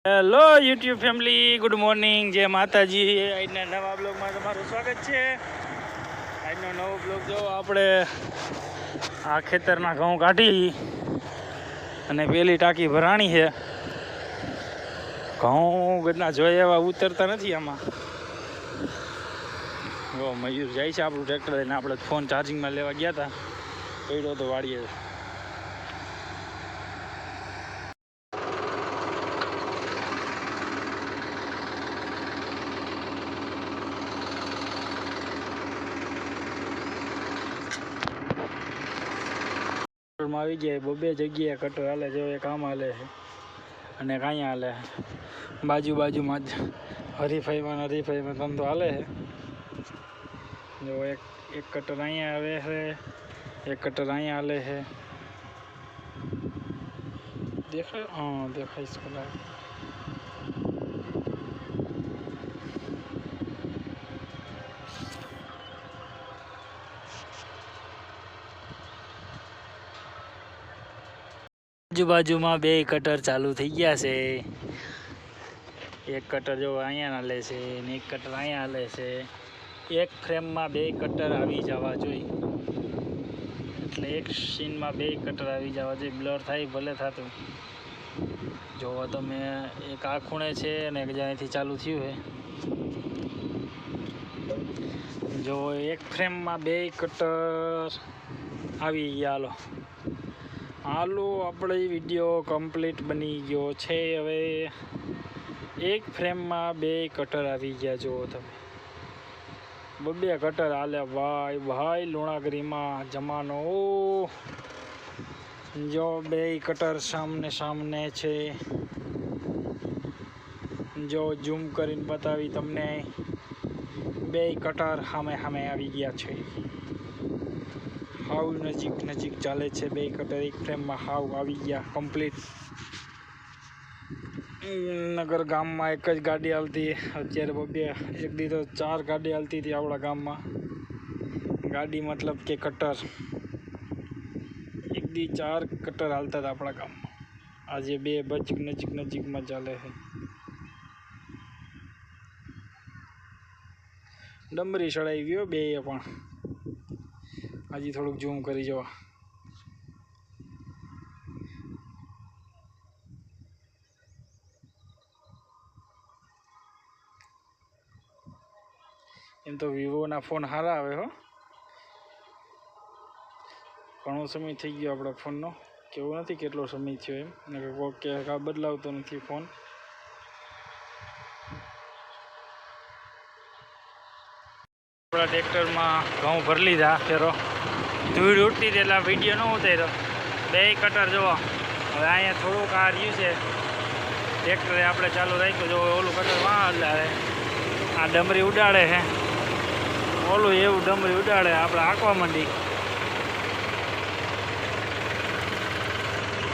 Hello YouTube family, good morning, જય માતાજી. આજના નવા બ્લોગમાં તમારું સ્વાગત છે. આજનો નવો બ્લોગ જો આપણે આ ખેતરના ઘઉં કાઢી અને પેલી ટાંકી ભરાણી છે. ઘઉં ગદના જોઈએ એવા ઉતરતા નથી આમાં. જો મયુર જાય છે આપણું ટ્રેક્ટર લઈને. આપણે ફોન ચાર્જિંગમાં લેવા ગયા હતા, પડ્યો તો વાડીએ. આવી ગયા બે જગ્યાએ કટર હાલે છે. એક આમ હાલે છે અને કાંઈ હાલે બાજુમાં જ હરીફાઈમાં ધંધો હાલે છે. જો એક કટર અહીંયા આવે છે, એક કટર અહીંયા હાલે છે. દેખાય? હા, દેખાય છે. બાજુમાં બે કટર ચાલુ થઈ ગયા છે. એક કટર જો અહીંયા હાલે છે ને એક કટર અહીંયા હાલે છે. એક ફ્રેમમાં બે કટર આવી જવા જોઈએ, એટલે એક સીનમાં બે કટર આવી જવા જોઈએ. બ્લર થાય ભલે થતું. જોવો તમે, એક આ ખૂણે છે અને એક જ્યાંથી ચાલુ થયું છે. જો એક ફ્રેમમાં બે કટર આવી ગયા. હાલો આપણે વિડીયો કમ્પ્લીટ બની ગયો છે. હવે એક ફ્રેમમાં બે કટર આવી ગયા. જુઓ તમે, બે કટર હાલે. ભાઈ લુણાગરીમાં જમાનો. જો બે કટર સામને છે. જો ઝૂમ કરીને બતાવી તમને, બે કટર સામે આવી ગયા છે. હાવ નજીક ચાલે છે. બે કટર એક ફ્રેમમાં હાવ આવી ગયા કમ્પ્લીટ. નગર ગામમાં એક જ ગાડી હાલતી, અત્યારે એક દી તો 4 ગાડી હાલતી હતી આપણા ગામમાં. ગાડી મતલબ કે કટર, એક દી 4 કટર હાલતા હતા આપણા ગામમાં. આજે બે નજીકમાં ચાલે છે. ડમરી ચડાઈ ગયો બે પણ. હજી થોડુંક ઝૂમ કરી જવા. એમ તો વિવોના ફોન સારા આવે હો. ઘણો સમય થઈ ગયો આપણા ફોનનો. કેવું નથી કેટલો સમય થયો એમ, ને કોઈ કે બદલાવતો નથી ફોન. આપણા ટ્રેક્ટરમાં ઘઉં ભરી લીધા. ફેરો ધૂળ ઉડતી હતી એટલે વિડીયો ન ઉતાર્યો. બે કટર જોવો. હવે અહીંયા થોડુંક આ રહ્યું છે. ટ્રેક્ટરે આપણે ચાલુ રાખ્યું. જો ઓલું કટર વાં હલાવે, આ ડમરી ઉડાડે છે. ઓલું એવું ડમરી ઉડાડે, આપણે આંકવા માંડી.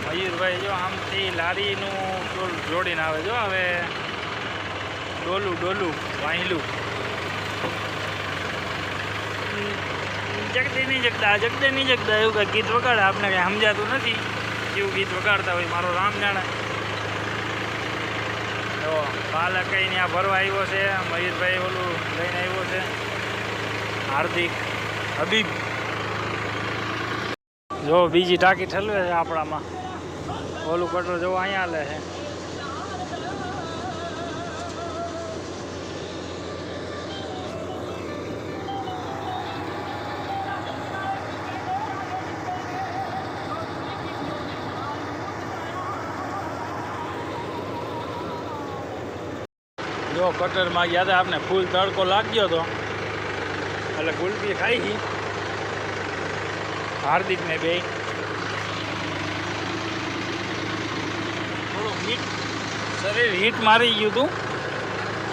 મયુરભાઈ જો આમથી લારીનું જોડીને આવે. જો હવે ડોલું વાહિલું. જગદે નહીં જગતા એવું કંઈ ગીત વગાડે. આપણે કંઈ સમજાતું નથી કેવું ગીત વગાડતા હોય. મારો રામ જાણે. તો કાલે કંઈ ત્યાં ભરવા આવ્યો છે. મયુરભાઈ ઓલું લઈને આવ્યો છે, હાર્દિક હબીબ. જો બીજી ટાંકી ઠલવે છે આપણામાં. ઓલું કટર જો અહીંયા હાલે છે. જો કટરમાં ગયા હતા આપણે, ફૂલ તડકો લાગ્યો હતો એટલે ગુલફી ખાઈ ગઈ હાર્દિકને બે. થોડું શરીર હીટ મારી ગયું હતું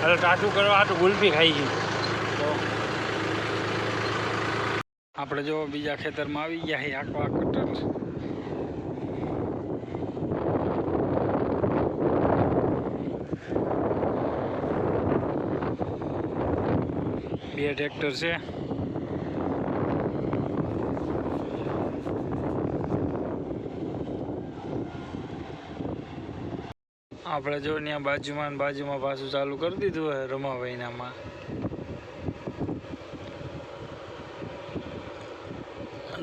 એટલે ટાટું કરવા હાટું ગુલફી ખાઈ ગયું. તો આપણે જો બીજા ખેતરમાં આવી ગયા છે. આખવા કટર બે ટ્રેક્ટર છે. આપણે જો ત્યાં બાજુમાં પાછું ચાલુ કરી દીધું હોય રમાભાઈનામાં.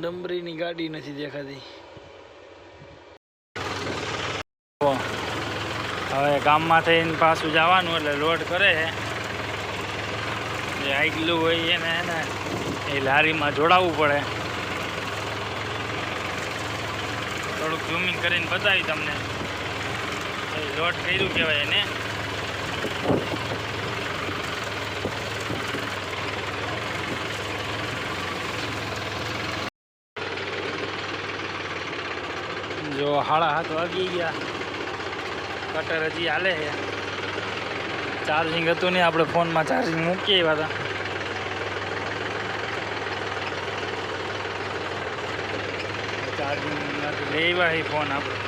ડમરીની ગાડી નથી દેખાતી. હવે ગામમાં થઈને પાછું જવાનું એટલે લોડ કરે છે. જે આગલું હોય એને એ લારીમાં જોડાવવું પડે. થોડુંક ઝૂમિંગ કરીને બતાવી તમને. લોડ કર્યું કહેવાય એને. જો 7:30 વાગી ગયા. કટર હજી હાલે છે. ચાર્જિંગ હતું નહીં, આપણે ફોનમાં ચાર્જિંગ મૂકી આવ્યા હતા. ચાર્જિંગ લઈ આવ્યા ફોન આપણે.